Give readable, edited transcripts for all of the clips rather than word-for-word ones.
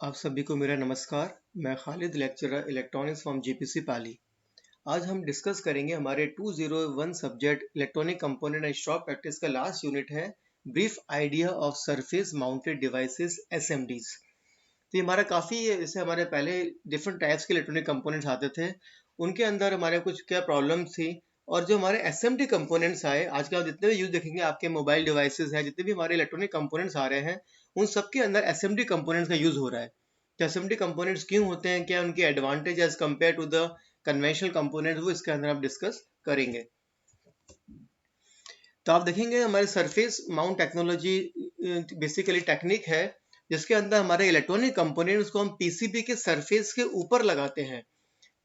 आप सभी को मेरा नमस्कार। मैं Khalid, lecturer electronics from JPC poly. आज हम डिस्कस करेंगे हमारे 201 subject electronic component and shop practice का लास्ट यूनिट है brief idea of surface mounted devices SMDs. तो ये हमारा काफ़ी जैसे हमारे पहले डिफरेंट टाइप्स के इलेक्ट्रॉनिक कंपोनेंट्स आते थे, उनके अंदर हमारे कुछ क्या प्रॉब्लम्स थी। और जो हमारे एसएमडी कंपोनेंट्स आए, आजकल आप जितने भी यूज देखेंगे आपके मोबाइल डिवाइसेस हैं, जितने भी हमारे इलेक्ट्रॉनिक कंपोनेंट्स आ रहे हैं, उन सबके अंदर एसएमडी कंपोनेंट्स का यूज हो रहा है। तो एसएमडी कंपोनेंट्स क्यों होते हैं, क्या उनके advantage as compare to the conventional components, वो इसके अंदर आप डिस्कस करेंगे। तो आप देखेंगे हमारे surface mount technology basically technique है जिसके अंदर हमारे इलेक्ट्रॉनिक कंपोनेंट्स को हम पीसीबी के सरफेस के ऊपर लगाते हैं।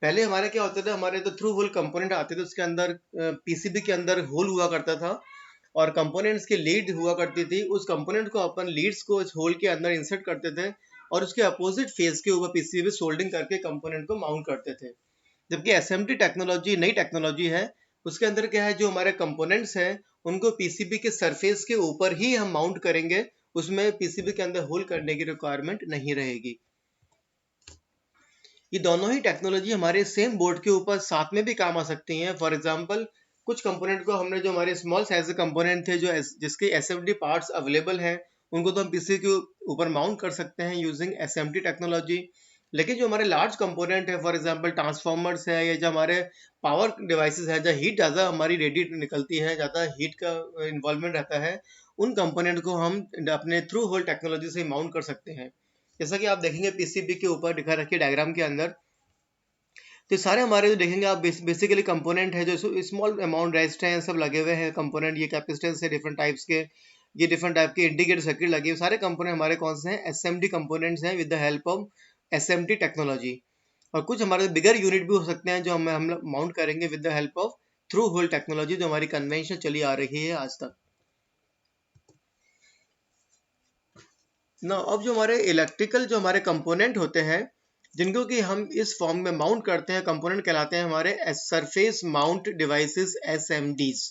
पहले हमारे क्या होता था, हमारे तो थ्रू होल कंपोनेंट आते थे, उसके अंदर पीसीबी के अंदर होल हुआ करता था और कंपोनेंट्स की लीड हुआ करती थी। उस कंपोनेंट को अपन लीड्स को इस होल के अंदर इंसर्ट करते थे और उसके अपोजिट फेस के ऊपर पीसीबी सोल्डिंग करके कंपोनेंट को माउंट करते थे। जबकि एसएमडी टेक्नोलॉजी नई टेक्नोलॉजी है, उसके अंदर क्या है, जो हमारे कंपोनेंट्स हैं उनको पीसीबी के सरफेस के ऊपर ही हम माउंट करेंगे, उसमें पीसीबी के अंदर होल करने की रिक्वायरमेंट नहीं रहेगी। ये दोनों ही टेक्नोलॉजी हमारे सेम बोर्ड के ऊपर साथ में भी काम आ सकती हैं। फॉर एग्जांपल, कुछ कंपोनेंट को हमने, जो हमारे स्मॉल साइज के कंपोनेंट थे जो जिसके एसएमडी पार्ट्स अवेलेबल हैं, उनको तो हम पीसी के ऊपर माउंट कर सकते हैं यूजिंग एसएमडी टेक्नोलॉजी। लेकिन जो हमारे लार्ज कंपोनेंट है, फॉर एग्जांपल ट्रांसफार्मर्स है या जो हमारे पावर डिवाइसेस है, जहाँ हीट ज़्यादा हमारी रेडिएट निकलती है, ज़्यादा हीट का इन्वॉल्वमेंट रहता है, उन कंपोनेंट को हम अपने थ्रू होल टेक्नोलॉजी से माउंट कर सकते हैं। जैसा कि आप देखेंगे पीसीबी के ऊपर दिखा रखिए डायग्राम के अंदर, तो सारे हमारे जो देखेंगे आप बेसिकली कंपोनेंट है, जो स्मॉल अमाउंट रेस्ट हैं, सब लगे हुए हैं कंपोनेंट। ये कैपेसिटेंस है डिफरेंट टाइप्स के, ये डिफरेंट टाइप के इंडिकेटर सर्किट लगे हुए, सारे कंपोनेंट हमारे कौन से हैं, एसएमडी कंपोनेंट्स हैं with the help of SMD technology. और कुछ हमारे बिगर यूनिट भी हो सकते हैं जो हम माउंट करेंगे with the help of through hole technology, जो हमारी कन्वेंशन चली आ रही है आज तक ना। अब जो हमारे इलेक्ट्रिकल जो हमारे कंपोनेंट होते हैं, जिनको कि हम इस फॉर्म में माउंट करते हैं, कंपोनेंट कहलाते हैं हमारे सरफेस माउंट डिवाइसेस एसएमडीज।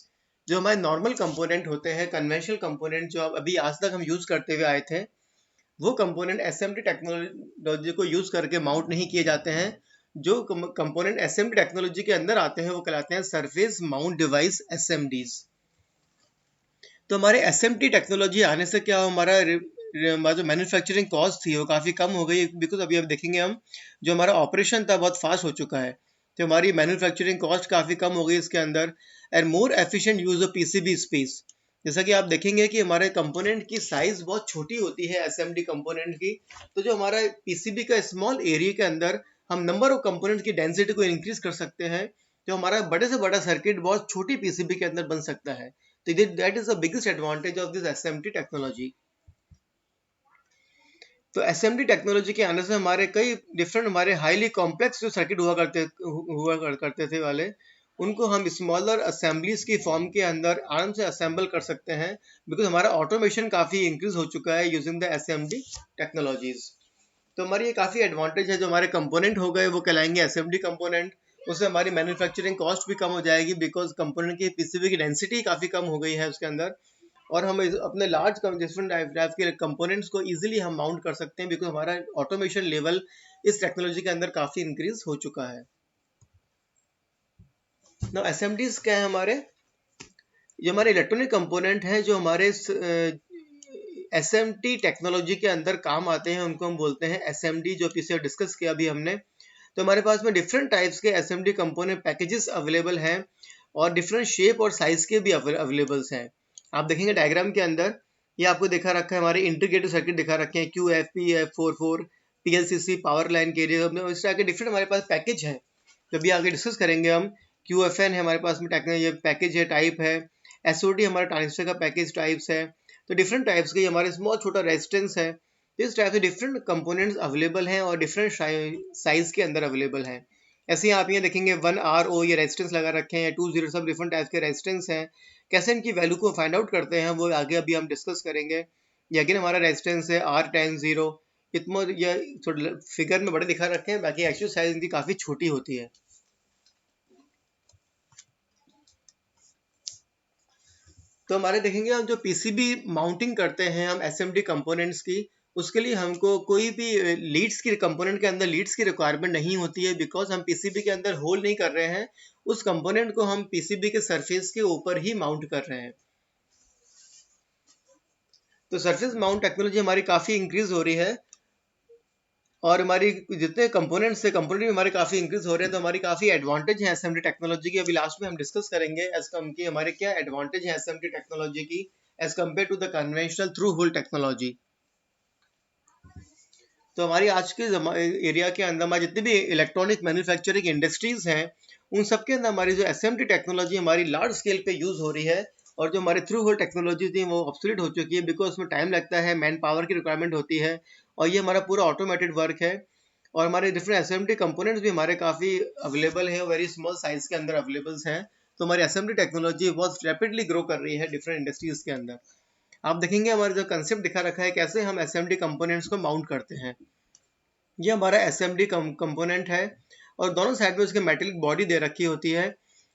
जो हमारे नॉर्मल कंपोनेंट होते हैं, कन्वेंशनल कंपोनेंट जो अभी आज तक हम यूज करते हुए आए थे, वो कंपोनेंट एसएमडी टेक्नोलॉजी को यूज करके माउंट नहीं किए जाते हैं। जो कंपोनेंट एसएमडी टेक्नोलॉजी के अंदर आते हैं वो कहलाते हैं सरफेस माउंट डिवाइस एसएमडीज। तो हमारे एसएमडी टेक्नोलॉजी आने से क्या हमारा जो मैन्युफैक्चरिंग कॉस्ट थी वो काफ़ी कम हो गई, बिकॉज अभी अब देखेंगे हम, जो हमारा ऑपरेशन था बहुत फास्ट हो चुका है, तो हमारी मैन्युफैक्चरिंग कॉस्ट काफ़ी कम हो गई इसके अंदर। And more efficient use of PCB space. जैसा कि आप देखेंगे कि हमारे कंपोनेंट की साइज बहुत छोटी होती है एसएमडी कंपोनेंट की, तो जो हमारा पीसीबी का स्मॉल एरिया के अंदर हम नंबर ऑफ कंपोनेंट की डेंसिटी को इंक्रीज कर सकते हैं, जो हमारा बड़े से बड़ा सर्किट बहुत छोटी पीसीबी के अंदर बन सकता है। तो that is the biggest advantage of this SMD technology. तो एसएमडी टेक्नोलॉजी के आने से हमारे कई डिफरेंट हमारे हाईली कॉम्प्लेक्स जो सर्किट हुआ करते थे वाले, उनको हम स्मॉलर असेंबलीज की फॉर्म के अंदर आराम से असेंबल कर सकते हैं, बिकॉज हमारा ऑटोमेशन काफ़ी इंक्रीज हो चुका है यूजिंग द एसएमडी टेक्नोलॉजीज। तो हमारी ये काफ़ी एडवांटेज है। जो हमारे कंपोनेंट हो गए वो कहलाएंगे एसएमडी कंपोनेंट। उससे हमारी मैन्युफैक्चरिंग कॉस्ट भी कम हो जाएगी, बिकॉज कंपोनेंट की पीसीबी की डेंसिटी काफ़ी कम हो गई है उसके अंदर। और हम अपने लार्ज डिफरेंट टाइप के कंपोनेंट्स को इजीली हम माउंट कर सकते हैं, बिकॉज हमारा ऑटोमेशन लेवल इस टेक्नोलॉजी के अंदर काफ़ी इंक्रीज हो चुका है ना। एसएमडीज क्या है हमारे, ये हमारे इलेक्ट्रॉनिक कंपोनेंट हैं जो हमारे एसएमटी टेक्नोलॉजी के अंदर काम आते हैं, उनको हम बोलते हैं एसएमडी, जो पीछे डिस्कस किया अभी हमने। तो हमारे पास में डिफरेंट टाइप्स के एसएमडी कंपोनेंट पैकेजेस अवेलेबल हैं और डिफरेंट शेप और साइज के भी अवेलेबल्स हैं। आप देखेंगे डायग्राम के अंदर, ये आपको दिखा रखा है, हमारे इंटीग्रेटेड सर्किट दिखा रखे हैं, Q F P F 44 PLCC power line के लिए। इस तरह के डिफरेंट हमारे पास पैकेज हैं, तो अभी आगे डिस्कस करेंगे हम। क्यू एफ एन है हमारे पास में ये पैकेज है, टाइप है। एस ओ डी हमारा ट्रांजिस्टर का पैकेज टाइप्स है। तो डिफरेंट टाइप्स के हमारे स्मॉल छोटा रेजिस्टेंस है। इस टाइप से डिफरेंट कंपोनेंट्स अवेलेबल हैं और डिफरेंट साइज के अंदर अवेलेबल हैं। ऐसे ही आप ये देखेंगे 1 RO ये रेजिस्टेंस लगा रखे हैं, 20 सब डिफरेंट टाइप्स के रेजिस्टेंस हैं। कैसे इनकी वैल्यू को फाइंड आउट करते हैं वो आगे अभी हम डिस्कस करेंगे। ये अगेन हमारा रेजिस्टेंस है R10। इतना ये थोड़ा फिगर में बड़े दिखा रखे हैं, बाकी एक्चुअल साइज इनकी काफ़ी छोटी होती है। तो हमारे देखेंगे हम जो पीसीबी माउंटिंग करते हैं हम एसएमडी कंपोनेंट्स की, उसके लिए हमको कोई भी लीड्स की कंपोनेंट के अंदर लीड्स की रिक्वायरमेंट नहीं होती है, बिकॉज हम पीसीबी के अंदर होल नहीं कर रहे हैं, उस कंपोनेंट को हम पीसीबी के सरफेस के ऊपर ही माउंट कर रहे हैं। तो सरफेस माउंट टेक्नोलॉजी हमारी काफ़ी इंक्रीज हो रही है, और हमारी जितने कंपोनेंट्स है कंपोनेंट भी हमारे काफ़ी इंक्रीज हो रहे हैं, तो हमारी काफ़ी एडवांटेज है एसएमडी टेक्नोलॉजी की। अभी लास्ट में हम डिस्कस करेंगे एज कम की हमारे क्या एडवांटेज है एसएमडी टेक्नोलॉजी की as compare to the conventional through hole technology. तो हमारी आज के एरिया के अंदर हमारे जितने भी इलेक्ट्रॉनिक मैन्युफैक्चरिंग इंडस्ट्रीज हैं, उन सब के अंदर हमारी जो एसएमडी टेक्नोलॉजी हमारी लार्ज स्केल पे यूज़ हो रही है, और जो हमारे थ्रू होल टेक्नोलॉजी थी वो ऑब्सोलीट हो चुकी है, बिकॉज उसमें टाइम लगता है, मैन पावर की रिक्वायरमेंट होती है, और ये हमारा पूरा ऑटोमेटेड वर्क है। और हमारे डिफरेंट एसएमडी कंपोनेंट्स भी हमारे काफ़ी अवेलेबल हैं, वेरी स्मॉल साइज के अंदर अवेलेबल हैं। तो हमारी एसएमडी टेक्नोलॉजी बहुत रैपिडली ग्रो कर रही है डिफरेंट इंडस्ट्रीज के अंदर। आप देखेंगे हमारा जो कंसेप्ट दिखा रखा है कैसे हम एसएमडी कंपोनेंट्स को माउंट करते हैं। ये हमारा एसएमडी कंपोनेंट है, और दोनों साइड में उसके मेटेलिक बॉडी दे रखी होती है,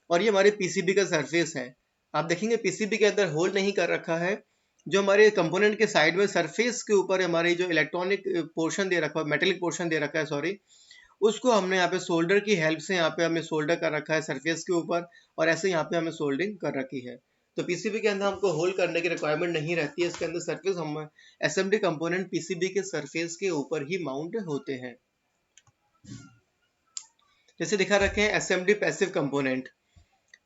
और ये हमारे पीसीबी का सरफेस है। आप देखेंगे पीसीबी के अंदर होल नहीं कर रखा है, जो हमारे कंपोनेंट के साइड में सरफेस के ऊपर हमारी जो इलेक्ट्रॉनिक पोर्शन दे रखा है, मेटेलिक पोर्शन दे रखा है सॉरी, उसको हमने यहाँ पे सोल्डर की हेल्प से यहाँ पे हमने सोल्डर कर रखा है सरफेस के ऊपर, और ऐसे यहाँ पे हमें सोल्डरिंग कर रखी है। तो पीसीबी के अंदर हमको होल करने की रिक्वायरमेंट नहीं रहती है, इसके अंदर सरफेस हम एसएमडी कंपोनेंट पीसीबी के सरफेस के ऊपर ही माउंट होते हैं। जैसे दिखा रखे हैं SMD passive component,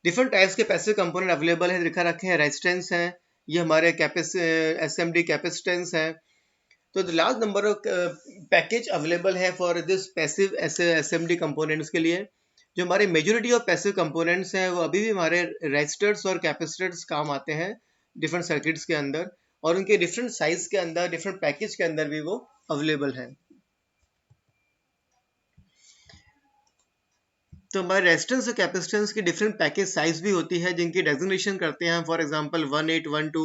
different types के पैसिव कंपोनेंट अवेलेबल है, दिखा रखे हैं रेजिस्टेंस हैं, ये हमारे एसएमडी कैपेसिटेंस है। तो the large number of package available है for this passive SMD components के लिए। जो हमारे मेजोरिटी ऑफ पैसिव कंपोनेंट्स हैं वो अभी भी हमारे रेजिस्टर्स और कैपेसिटर्स काम आते हैं डिफरेंट सर्किट्स के अंदर, और उनके डिफरेंट साइज के अंदर डिफरेंट पैकेज के अंदर भी वो अवेलेबल है। तो हमारे रेजिस्टेंस और कैपेसिटेंस की डिफरेंट पैकेज साइज भी होती है, जिनकी डेजिग्नेशन करते हैं। फॉर एग्जांपल 1812,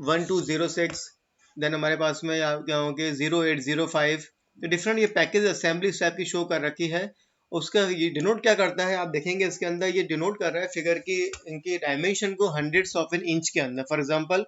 1206, देन हमारे पास में क्या होंगे 0805। तो डिफरेंट ये पैकेज असेंबली टाइप की शो कर रखी है। उसका ये डिनोट क्या करता है, आप देखेंगे इसके अंदर ये डिनोट कर रहा है फिगर की इनकी डायमेंशन को हंड्रेड्स ऑफ एन इंच के अंदर। फॉर एग्जांपल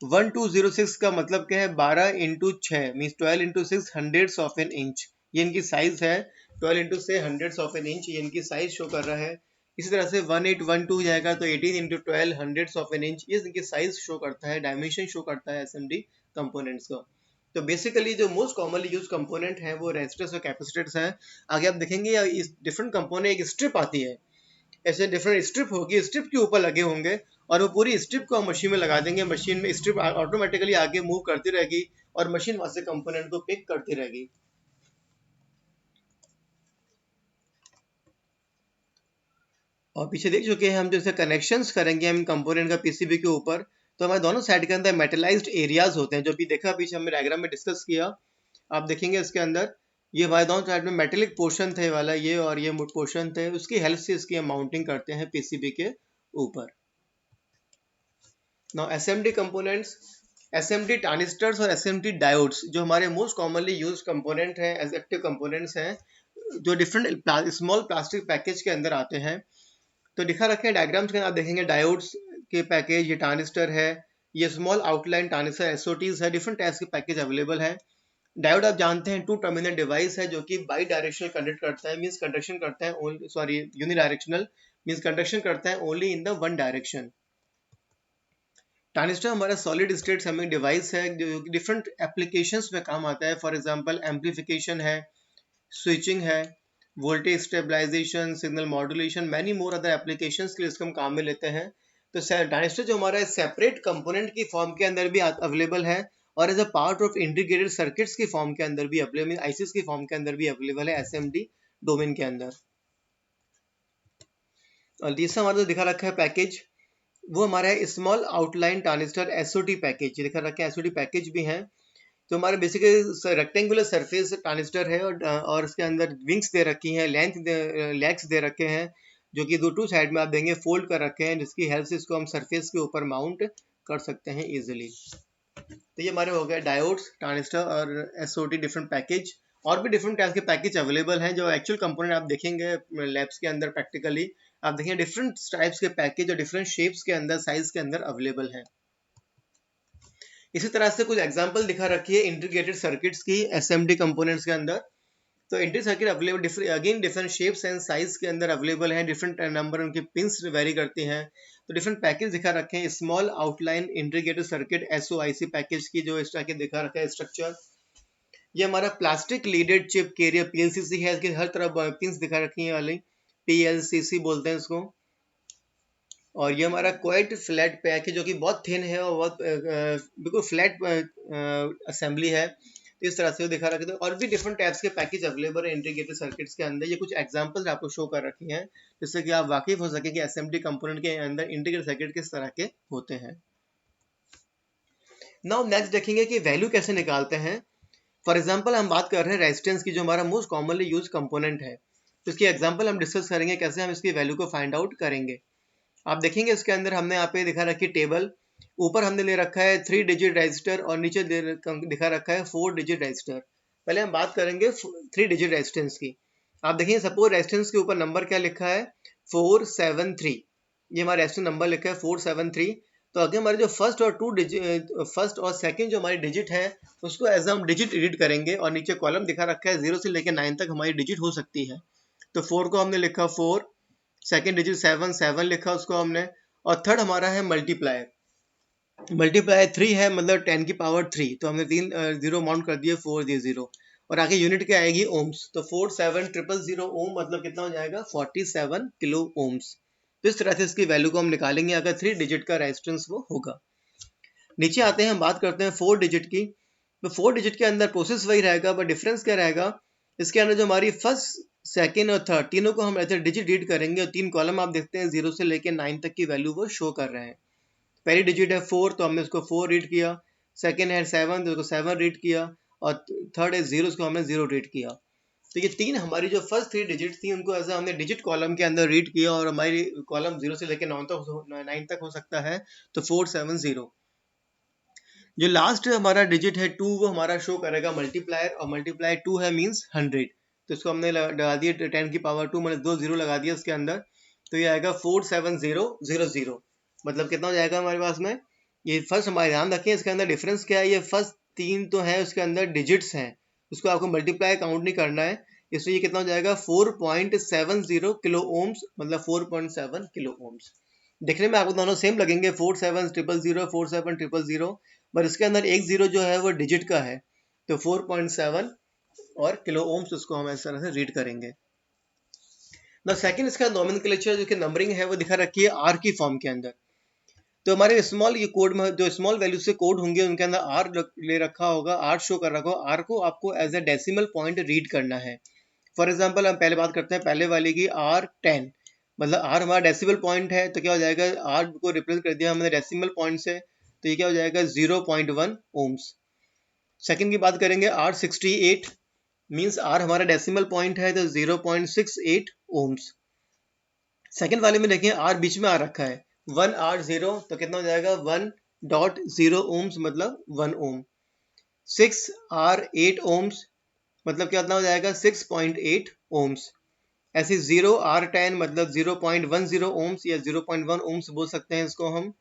1206 का मतलब क्या है, 12 into 6 means 12 into 6 hundreds of an inch, ये इनकी साइज है। 12 इंटू से हंड्रेड्स ऑफ एन इंच, ये इनकी साइज शो कर रहा है। इसी तरह से 1812 जाएगा तो 18 into 12 hundreds of an inch, ये इनकी साइज शो करता है, डायमेंशन शो करता है एसएमडी कंपोनेंट्स का। तो बेसिकली जो मोस्ट कॉमनली यूज कंपोनेंट है वो रेजिस्टर्स और कैपेसिटर्स हैं। आगे आप देखेंगे इस डिफरेंट कंपोनेंट एक स्ट्रिप आती है, ऐसे डिफरेंट स्ट्रिप होगी, स्ट्रिप के ऊपर लगे होंगे, और वो पूरी स्ट्रिप को हम मशीन में लगा देंगे, मशीन में स्ट्रिप ऑटोमेटिकली आगे मूव करती रहेगी, और मशीन वहां से कंपोनेंट को पिक करती रहेगी। और पीछे देख चुके हैं हम, जैसे कनेक्शंस करेंगे हम कंपोनेंट का पीसीबी के ऊपर, तो हमारे दोनों साइड के अंदर मेटलाइज्ड एरियाज होते हैं, जो भी देखा पीछे हमने डायग्राम में डिस्कस किया। आप देखेंगे इसके अंदर ये हमारे दोनों साइड में मेटेलिक पोर्शन थे वाला ये, और ये पोर्शन थे, उसकी हेल्प से इसकी हम माउंटिंग करते हैं पीसीबी के ऊपर। Now SMD components, SMD transistors और एसएमडी डायोड्स जो हमारे मोस्ट कॉमनली यूज कंपोनेंट हैं, एज एक्टिव कंपोनेंट्स हैं, जो डिफरेंट स्मॉल प्लास्टिक पैकेज के अंदर आते हैं। तो दिखा रखे हैं डायग्राम्स के, आप देखेंगे डायोड्स के पैकेज, ये ट्रांजिस्टर है, ये स्मॉल आउटलाइन ट्रांजिस्टर एसओटीज है, डिफरेंट टाइप्स के पैकेज अवेलेबल है। डायोड आप जानते हैं टू टर्मिनल डिवाइस है, जो कि बाई डायरेक्शनल कंडक्ट करता है, मींस कंडक्शन करता है, सॉरी यूनिडायरेक्शनल मींस कंडक्शन करता है only in the one direction. Transistor हमारा सॉलिड स्टेट समिंग डिवाइस है, जो डिफरेंट एप्लीकेशंस में काम आता है। फॉर एग्जांपल एम्पलीफिकेशन है, स्विचिंग है, voltage stabilisation, signal modulation, many more other applications के लिए इसको हम काम में लेते हैं। तो ट्रांजिस्टर जो हमारा सेपरेट कंपोनेंट की फॉर्म के अंदर भी अवेलेबल है, और as a part of integrated circuits की फॉर्म के अंदर भी अवेलेबल, आईसीस की फॉर्म के अंदर भी अवेलेबल है एसएमडी डोमेन के अंदर। और तीसरा हमारा जो दिखा रखा है पैकेज, वो हमारा है small outline transistor SOT package, दिखा रखा है एसओटी पैकेज भी है। तो हमारे बेसिकली रेक्टेंगुलर सरफेस ट्रांजिस्टर है, और इसके अंदर विंग्स दे रखी हैं, लेग्स दे रखे हैं, जो कि टू साइड में आप देंगे फोल्ड कर रखे हैं, जिसकी हेल्प से इसको हम सरफेस के ऊपर माउंट कर सकते हैं इजीली। तो ये हमारे हो गए डायोड्स, ट्रांजिस्टर और एसओटी डिफरेंट पैकेज। और भी डिफरेंट टाइप के पैकेज अवेलेबल हैं, जो एक्चुअल कंपोनेंट आप देखेंगे लैब्स के अंदर प्रैक्टिकली, आप देखेंगे डिफरेंट टाइप्स के पैकेज और डिफरेंट शेप्स के अंदर, साइज के अंदर अवेलेबल हैं। इसी तरह से कुछ एग्जांपल दिखा रखी है इंटीग्रेटेड सर्किट्स की एसएमडी कंपोनेंट्स के अंदर। तो integrated circuit available again different shapes and size के अंदर अवेलेबल है, डिफरेंट नंबर उनकी पिंस वेरी करती हैं। तो डिफरेंट पैकेज दिखा रखे हैं, small outline integrated circuit SOIC package की जो इस तरह के दिखा रखा है स्ट्रक्चर। ये हमारा plastic leaded chip carrier PLCC है, इसकी हर तरफ पिंस दिखा रखी है वाली, PLCC बोलते हैं इसको। और ये हमारा क्वाइट फ्लैट पैक है जो कि बहुत थिन है और बहुत बिल्कुल फ्लैट असेंबली है। तो इस तरह से वो दिखा रखे थे। और भी डिफरेंट टाइप्स के पैकेज अवेलेबल है इंटीग्रेटेड सर्किट्स के अंदर। ये कुछ एग्जांपल्स आपको शो कर रखी हैं जिससे कि आप वाकिफ हो सके कि एसएमडी कंपोनेंट के अंदर इंटीग्रेटेड सर्किट किस तरह के होते हैं। नाउ नेक्स्ट देखेंगे कि वैल्यू कैसे निकालते हैं। फॉर एग्जाम्पल हम बात कर रहे हैं रेजिस्टेंस की, जो हमारा मोस्ट कॉमनली यूज कंपोनेंट है। तो इसकी एग्जाम्पल हम डिस्कस करेंगे कैसे हम इसकी वैल्यू को फाइंड आउट करेंगे। आप देखेंगे इसके अंदर हमने यहाँ पे दिखा रखी टेबल, ऊपर हमने ले रखा है 3 डिजिट रजिस्टर और नीचे दिखा रखा है 4 डिजिट रजिस्टर। पहले हम बात करेंगे 3 डिजिट रेजिस्टेंस की। आप देखेंगे सपोज रेजिस्टेंस के ऊपर नंबर क्या लिखा है 473, ये हमारा रेजिस्टेंस नंबर लिखा है 473। तो अगर हमारे जो फर्स्ट और सेकंड जो हमारी डिजिट है उसको एज हम डिजिट रीड करेंगे और नीचे कॉलम दिखा रखा है 0 से लेकर 9 तक हमारी डिजिट हो सकती है। तो 4 को हमने लिखा 4, सेकेंड डिजिट 7 लिखा उसको हमने, और थर्ड हमारा है मल्टीप्लायर 3 है, मतलब 10 की पावर 3। तो हमने 3 जीरो माउंट कर दिए 400, और आगे यूनिट क्या आएगी ओम्स। तो 47000 ओम मतलब कितना हो जाएगा 47 किलो ओम्स। तो इस तरह से इसकी वैल्यू को हम निकालेंगे अगर 3 डिजिट का रेजिस्टेंस वो होगा। नीचे आते हैं, हम बात करते हैं 4 डिजिट की। तो 4 डिजिट के अंदर प्रोसेस वही रहेगा, बट डिफरेंस क्या रहेगा, इसके अंदर जो हमारी फर्स्ट सेकेंड और थर्ड तीनों को हम ऐसे डिजिट रीड करेंगे और 3 कॉलम आप देखते हैं 0 से लेकर 9 तक की वैल्यू वो शो कर रहे हैं। पहली डिजिट है 4 तो हमने उसको 4 रीड किया, सेकेंड है 7 तो उसको 7 रीड किया, और थर्ड है 0 उसको हमने 0 रीड किया। तो ये तीन हमारी जो फर्स्ट 3 डिजिट थी उनको ऐसा हमने डिजिट कॉलम के अंदर रीड किया, और हमारी कॉलम 0 से लेकर 9 तक हो सकता है, तो 470। जो लास्ट हमारा डिजिट है 2 वो हमारा शो करेगा मल्टीप्लायर, और मल्टीप्लायर 2 है मींस 100। तो इसको हमने लगा दिया 10 की पावर 2, मैंने 2 0 लगा दिया इसके अंदर। तो ये आएगा 47000। मतलब कितना हो जाएगा हमारे पास में। ये फर्स्ट हमारे ध्यान रखें इसके अंदर डिफरेंस क्या है, ये फर्स्ट 3 तो है उसके अंदर डिजिट्स हैं, उसको आपको मल्टीप्लाई काउंट नहीं करना है, इसलिए ये कितना हो जाएगा 4.70 किलो ओम्स, मतलब 4.7 किलो ओम्स। देखने में आपको दोनों सेम लगेंगे 47000 47000, पर इसके अंदर एक जीरो जो है वो डिजिट का है, तो 4.7 और किलो ओम्स उसको हम इस तरह से रीड करेंगे। द सेकंड इसका नोमेनक्लेचर जो कि नंबरिंग है वो दिखा रखी है आर की फॉर्म के अंदर। तो हमारे स्मॉल ये कोड में जो स्मॉल वैल्यू से कोड होंगे उनके अंदर आर ले रखा होगा, आर शो कर रखा होगा, आर को आपको as a decimal point read करना है। फॉर एग्जाम्पल हम पहले बात करते हैं पहले वाले की R10, मतलब आर हमारा डेसिमल पॉइंट है, तो क्या हो जाएगा आर को रिप्रेजेंट कर दिया हमने डेसिमल पॉइंट से, तो ये क्या हो जाएगा 0.1 ओम्स। सेकंड की बात करेंगे R68 मींस आर हमारा डेसिमल पॉइंट है तो 0.68 ओम्स। सेकंड वाले में देखें आर बीच में आ रखा है 1R0, तो कितना हो जाएगा 1.0 ओम्स मतलब 1 ओम। 6R8 ओम्स मतलब कितना हो जाएगा 6.8 ओम्स। ऐसे 0R10 मतलब 0.10 ओम्स या 0.1 ओम्स बोल सकते हैं इसको हम।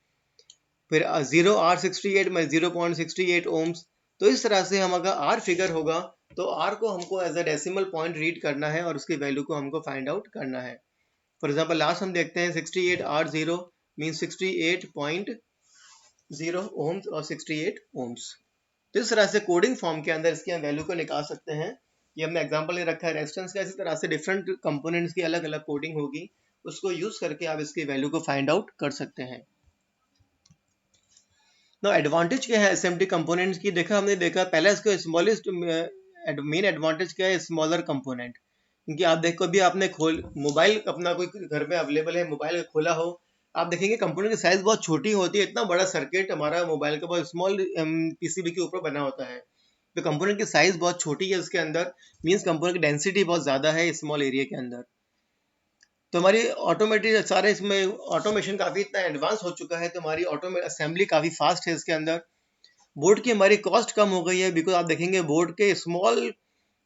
फिर 0R68 में 0.68 ओम्स। तो इस तरह से हम अगर R फिगर होगा तो R को हमको as a decimal point read करना है और उसकी वैल्यू को हमको फाइंड आउट करना है। फॉर एग्जाम्पल लास्ट हम देखते हैं 68R0 मीन 68.0 ओम्स और 68 ओम्स। तो इस तरह से कोडिंग फॉर्म के अंदर इसकी हम वैल्यू को निकाल सकते हैं। ये हमने एग्जांपल ले रखा है रेजिस्टेंस का, इसी तरह से डिफरेंट कंपोनेंट्स की अलग अलग कोडिंग होगी, उसको यूज करके आप इसकी वैल्यू को फाइंड आउट कर सकते हैं। ना एडवांटेज क्या है एसएमडी कंपोनेंट्स की, हमने देखा पहला इसका स्मॉलेस्ट मेन एडवांटेज क्या है स्मॉलर कंपोनेंट। क्योंकि आप देखो भी आपने मोबाइल अपना कोई घर में अवेलेबल है, मोबाइल खोला हो, आप देखेंगे कंपोनेंट की साइज बहुत छोटी होती है, इतना बड़ा सर्किट हमारा मोबाइल का बहुत स्मॉल पीसीबी के ऊपर बना होता है, तो कंपोनेंट की साइज बहुत छोटी है उसके अंदर, मींस कंपोनेंट की डेंसिटी बहुत ज़्यादा है स्मॉल एरिया के अंदर। तो हमारी ऑटोमेटिक सारे इसमें ऑटोमेशन काफ़ी इतना एडवांस हो चुका है, तो हमारी असेंबली काफ़ी फास्ट है इसके अंदर। बोर्ड की हमारी कॉस्ट कम हो गई है, बिकॉज आप देखेंगे बोर्ड के स्मॉल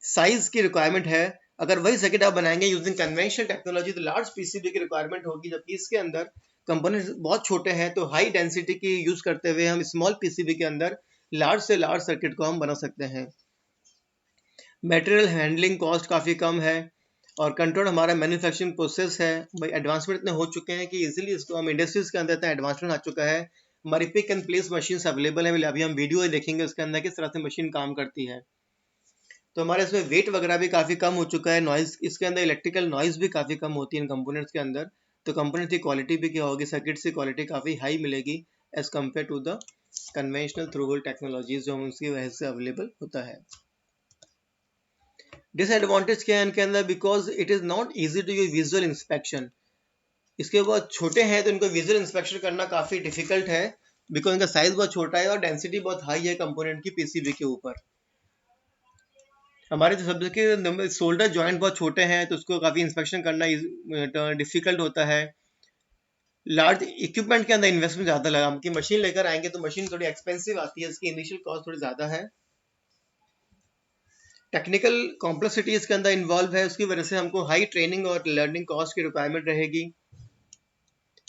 साइज की रिक्वायरमेंट है, अगर वही सर्किट आप बनाएंगे यूजिंग कन्वेंशनल टेक्नोलॉजी तो लार्ज पीसीबी की रिक्वायरमेंट होगी, जबकि इसके अंदर कंपोनेंट्स बहुत छोटे हैं, तो हाई डेंसिटी की यूज करते हुए हम स्मॉल पीसीबी के अंदर लार्ज से लार्ज सर्किट को हम बना सकते हैं। मटेरियल हैंडलिंग कॉस्ट काफ़ी कम है और कंट्रोल हमारा मैन्युफैक्चरिंग प्रोसेस है। भाई एडवांसमेंट इतने हो चुके हैं कि इजीली इसको हम इंडस्ट्रीज के अंदर इतना एडवांसमेंट आ चुका है। हमारी pick and place machines available है। अभी हम वीडियो देखेंगे उसके अंदर किस तरह से मशीन काम करती है। तो हमारे इसमें वेट वगैरह भी काफ़ी कम हो चुका है। नॉइज़ इसके अंदर इलेक्ट्रिकल नॉइज़ भी काफ़ी कम होती है इन कंपोनेंट्स के अंदर। तो कंपोनेंट की क्वालिटी भी क्या होगी, सर्किट्स की क्वालिटी काफ़ी हाई मिलेगी as compare to the conventional through hole technologies जो उसकी वजह से अवेलेबल होता है। डिसएडवांटेज क्या है इनके अंदर, because it is not easy to use visual inspection. इसके बहुत छोटे हैं तो इनको विजुअल इंस्पेक्शन करना काफ़ी डिफिकल्ट है, बिकॉज इनका साइज बहुत छोटा है और डेंसिटी बहुत हाई है कंपोनेंट की पीसीबी के ऊपर। हमारे जो सबके शोल्डर जॉइंट बहुत छोटे हैं तो उसको काफ़ी इंस्पेक्शन करना डिफिकल्ट होता है। लार्ज इक्विपमेंट के अंदर इन्वेस्टमेंट ज़्यादा लगा, हम की मशीन लेकर आएंगे तो मशीन थोड़ी एक्सपेंसिव आती है, इसकी इनिशियल कॉस्ट थोड़ी ज़्यादा है। टेक्निकल कॉम्प्लेक्सिटी इसके अंदर इन्वॉल्व है, उसकी वजह से हमको हाई ट्रेनिंग और लर्निंग कॉस्ट की रिक्वायरमेंट रहेगी।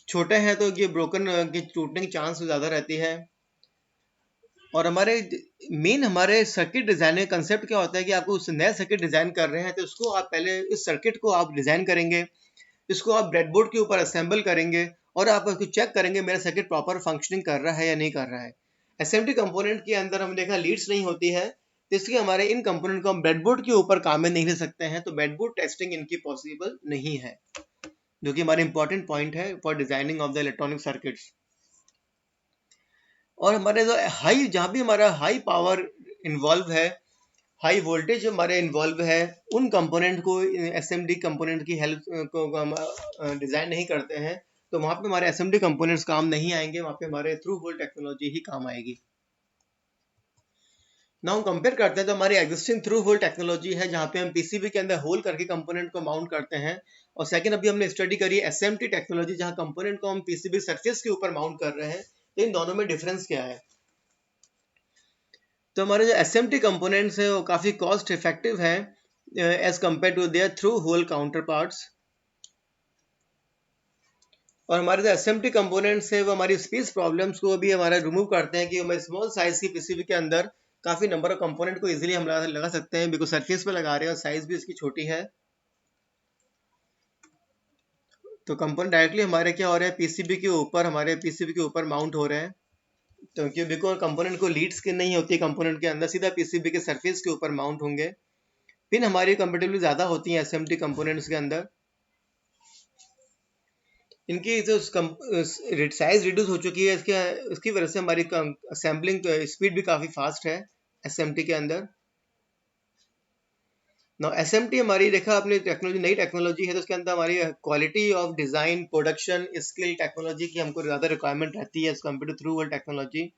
छोटे हैं तो ये ब्रोकन की टूटने की चांस ज़्यादा रहती है। और हमारे सर्किट डिज़ाइन का कंसेप्ट क्या होता है कि आपको उस नया सर्किट डिज़ाइन कर रहे हैं तो उसको आप पहले इस सर्किट को आप डिज़ाइन करेंगे, इसको आप ब्रेडबोर्ड के ऊपर असेंबल करेंगे और आप उसको चेक करेंगे मेरा सर्किट प्रॉपर फंक्शनिंग कर रहा है या नहीं कर रहा है। एसएमटी कंपोनेंट के अंदर हमने देखा लीड्स नहीं होती है, तो इसलिए हमारे इन कंपोनेंट को हम ब्रेडबोर्ड के ऊपर काम में नहीं ले सकते हैं, तो ब्रेडबोर्ड टेस्टिंग इनकी पॉसिबल नहीं है, जो कि हमारा इंपॉर्टेंट पॉइंट है for designing of the electronic circuits. और हमारे जो जहाँ भी हमारा हाई पावर इन्वॉल्व है, हाई वोल्टेज हमारे इन्वॉल्व है, उन कंपोनेंट को एसएमडी कंपोनेंट की हेल्प को हम डिज़ाइन नहीं करते हैं, तो वहाँ पे हमारे एसएमडी कंपोनेंट्स काम नहीं आएंगे, वहाँ पे हमारे थ्रू होल टेक्नोलॉजी ही काम आएगी। ना हम कंपेयर करते हैं तो हमारी एग्जिस्टिंग थ्रू होल टेक्नोलॉजी है जहाँ पे हम पीसीबी के अंदर होल करके कंपोनेंट को माउंट करते हैं, और सेकंड अभी हमने स्टडी करी एसएमटी टेक्नोलॉजी जहाँ कंपोनेंट को हम पीसीबी सरफेस के ऊपर माउंट कर रहे हैं। तो इन दोनों में डिफरेंस क्या है? तो हमारे जो एसएमटी कंपोनेंट्स है वो काफ़ी कॉस्ट इफेक्टिव है as compare to their through hole counterparts. और हमारे जो एसएमटी कंपोनेंट्स है वो हमारी स्पेस प्रॉब्लम्स को भी हमारा रिमूव करते हैं कि हमारे स्मॉल साइज की पीसीबी के अंदर काफ़ी नंबर ऑफ कंपोनेंट को इजीली हम लगा सकते हैं, बिकॉज सरफेस पे लगा रहे हैं और साइज भी इसकी छोटी है। तो कंपोनेंट डायरेक्टली हमारे क्या हो रहे हैं, पीसीबी के ऊपर, हमारे पीसीबी के ऊपर माउंट हो रहे हैं। तो क्यों, बिकॉज कंपोनेंट को लीड्स की नहीं होती, कंपोनेंट के अंदर सीधा पीसीबी के सरफेस के ऊपर माउंट होंगे। पिन हमारी कंपेरेटिवली ज़्यादा होती हैं एसएमटी कंपोनेंट्स के अंदर। इनकी जो साइज रिड्यूस हो चुकी है, इसकी वजह से हमारी असेंबलिंग स्पीड भी काफ़ी फास्ट है एसएमटी के अंदर। ना एसएमटी हमारी देखा आपने टेक्नोलॉजी, नई टेक्नोलॉजी है तो उसके अंदर हमारी quality of design, production, skill, technology की हमको ज़्यादा रिक्वायरमेंट रहती है as compare to through hole technology.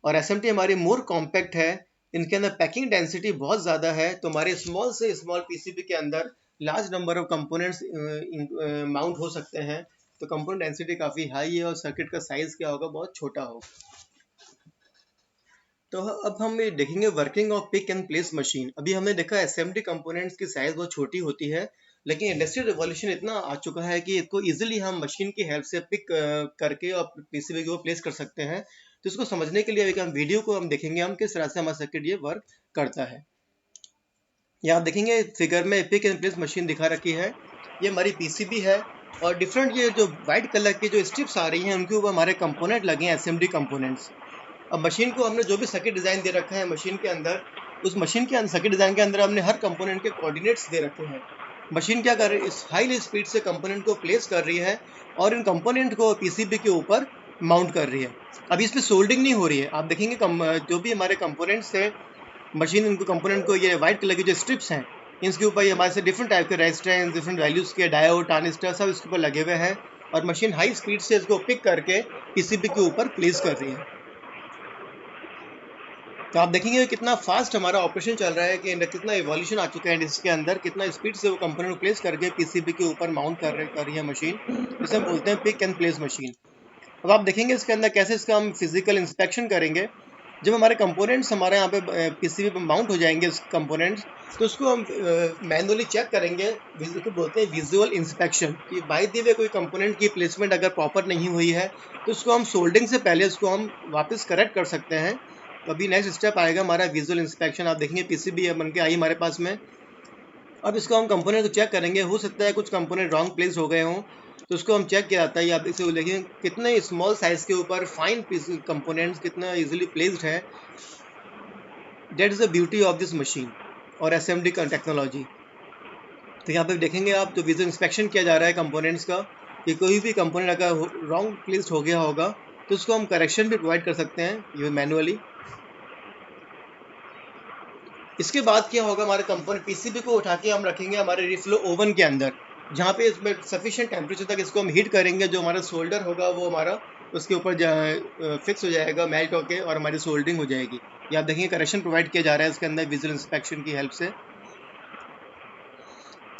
और एसएमटी हमारी मोर कॉम्पैक्ट है, इनके अंदर पैकिंग डेंसिटी बहुत ज़्यादा है, तो हमारे स्मॉल से स्मॉल पीसीबी के अंदर large number of components mount हो सकते हैं। तो कंपोनेंट डेंसिटी काफ़ी हाई है और सर्किट का साइज क्या होगा, बहुत छोटा होगा। तो अब हम ये देखेंगे working of pick and place machine. अभी हमने देखा एसएमटी कंपोनेंट्स की साइज बहुत छोटी होती है, लेकिन इंडस्ट्रियल रिवॉल्यूशन इतना आ चुका है कि इसको इजीली हम मशीन की हेल्प से पिक करके और पीसीबी को प्लेस कर सकते हैं। तो इसको समझने के लिए हम वीडियो को हम देखेंगे हम किस तरह से हमारा सर्किट ये वर्क करता है। ये आप देखेंगे फिगर में पिक एंड प्लेस मशीन दिखा रखी है, ये हमारी पीसीबी है और डिफरेंट ये जो वाइट कलर की जो स्ट्रिप्स आ रही हैं उनके ऊपर हमारे कंपोनेंट लगे हैं, एसएमडी कंपोनेंट्स। अब मशीन को हमने जो भी सर्किट डिज़ाइन दे रखा है मशीन के अंदर, उस मशीन के अंदर सर्किट डिज़ाइन के अंदर हमने हर कंपोनेंट के कोऑर्डिनेट्स दे रखे हैं। मशीन क्या कर रही है, इस हाई स्पीड से कंपोनेंट को प्लेस कर रही है और इन कंपोनेंट को पीसीबी के ऊपर माउंट कर रही है। अभी इसमें सोल्डिंग नहीं हो रही है, आप देखेंगे जो भी हमारे कंपोनेंट्स है मशीन, इनको कंपोनेंट को ये वाइट कलर की जो स्ट्रिप्स हैं इसके ऊपर ये हमारे से डिफरेंट टाइप के रेजिस्टेंस, डिफरेंट वैल्यूज़ के डायोड, ट्रांजिस्टर सब इसके ऊपर लगे हुए हैं और मशीन हाई स्पीड से इसको पिक करके पीसीबी के ऊपर प्लेस कर रही है। तो आप देखेंगे कितना फास्ट हमारा ऑपरेशन चल रहा है, कि कितना इवोल्यूशन आ चुका है इसके अंदर, कितना स्पीड से वो कंपोनेंट प्लेस करके पीसीबी के ऊपर माउंट कर रही है मशीन, जिसे हम बोलते हैं पिक एंड प्लेस मशीन। अब आप देखेंगे इसके अंदर कैसे इसका हम फिजिकल इंस्पेक्शन करेंगे। जब हमारे कंपोनेंट्स हमारे यहाँ पे पीसीबी पे माउंट हो जाएंगे कंपोनेंट्स, तो उसको हम मैनुअली चेक करेंगे, जिसको बोलते हैं विजुअल इंस्पेक्शन, कि बाय द वे कोई कंपोनेंट की प्लेसमेंट अगर प्रॉपर नहीं हुई है तो उसको हम सोल्डिंग से पहले उसको हम वापस करेक्ट कर सकते हैं अभी नेक्स्ट स्टेप आएगा हमारा विजुअल इंस्पेक्शन। आप देखेंगे पीसीबी बन के आई हमारे पास में। अब इसको हम कंपोनेंट को चेक करेंगे। हो सकता है कुछ कंपोनेंट रॉन्ग प्लेस हो गए हों, तो उसको हम चेक किया जाता है। आप इसे देखिए कितने स्मॉल साइज के ऊपर फाइन पीस कंपोनेंट्स कितना इजीली प्लेस्ड है। That is the beauty of this machine और एसएमडी का टेक्नोलॉजी। तो यहाँ पे देखेंगे आप जो विजुअल इंस्पेक्शन किया जा रहा है कंपोनेंट्स का, कि कोई भी कंपोनेंट अगर रॉन्ग प्लेस्ड हो गया होगा तो उसको हम करेक्शन भी प्रोवाइड कर सकते हैं ये मैनुअली। इसके बाद क्या होगा, हमारे कंपोनेंट पीसीबी को उठा के हम रखेंगे हमारे रिफ्लो ओवन के अंदर, जहाँ पे इसमें सफिशिएंट टेम्परेचर तक इसको हम हीट करेंगे। जो हमारा सोल्डर होगा वो हमारा उसके ऊपर फिक्स हो जाएगा, मेल्ट होके, और हमारी सोल्डरिंग हो जाएगी। ये आप देखेंगे करेक्शन प्रोवाइड किया जा रहा है इसके अंदर विजुअल इंस्पेक्शन की हेल्प से।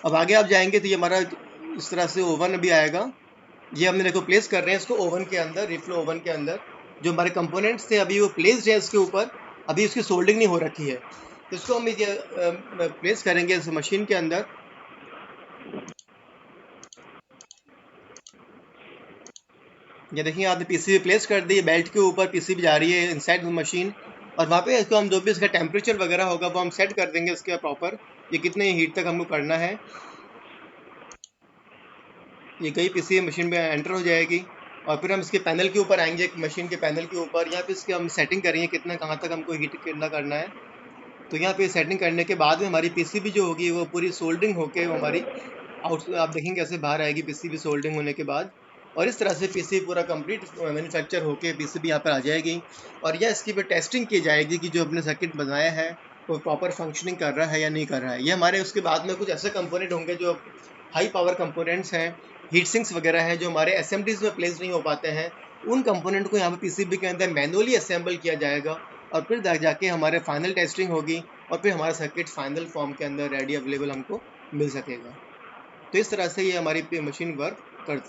अब आगे आप जाएंगे तो ये हमारा इस तरह से ओवन अभी आएगा। ये हमने देखो प्लेस कर रहे हैं इसको ओवन के अंदर, रिफ्लो ओवन के अंदर। जो हमारे कंपोनेंट्स थे अभी वो प्लेस्ड है इसके ऊपर, अभी उसकी सोल्डिंग नहीं हो रखी है। तो इसको हम ये प्लेस करेंगे इस मशीन के अंदर। ये देखिए आपने पीसीबी प्लेस कर दी, बेल्ट के ऊपर पीसीबी जा रही है इनसाइड मशीन, और वहाँ पे इसको हम जो भी इसका टेम्परेचर वगैरह होगा वो हम सेट कर देंगे इसके प्रॉपर, ये कितने हीट तक हमको करना है। ये गई पीसीबी मशीन पे एंटर हो जाएगी, और फिर हम इसके पैनल के ऊपर आएंगे, मशीन के पैनल के ऊपर। यहाँ पे इसके हम सेटिंग करेंगे कितना कहाँ तक हमको हीट करना है। तो यहाँ पे सेटिंग करने के बाद में हमारी पीसीबी जो होगी वो पूरी सोल्डरिंग होके हमारी आउट, आप देखेंगे कैसे बाहर आएगी पीसीबी सोल्डरिंग होने के बाद। और इस तरह से पीसीबी पूरा कंप्लीट मैन्युफैक्चर होके पीसीबी यहाँ पर आ जाएगी, और यह इसकी फिर टेस्टिंग की जाएगी कि जो अपने सर्किट बनाया है वो प्रॉपर फंक्शनिंग कर रहा है या नहीं कर रहा है। ये हमारे उसके बाद में कुछ ऐसे कंपोनेंट होंगे जो हाई पावर कंपोनेंट्स हैं, हीट सिंक्स वगैरह हैं, जो हमारे एसएमडीज में प्लेस नहीं हो पाते हैं। उन कंपोनेंट को यहाँ पे पीसीबी के अंदर मैनुअली असेंबल किया जाएगा, और फिर जाके हमारे फाइनल टेस्टिंग होगी, और फिर हमारा सर्किट फाइनल फॉर्म के अंदर रेडी अवेलेबल हमको मिल सकेगा। तो इस तरह से ये हमारी मशीन वर्क करती है।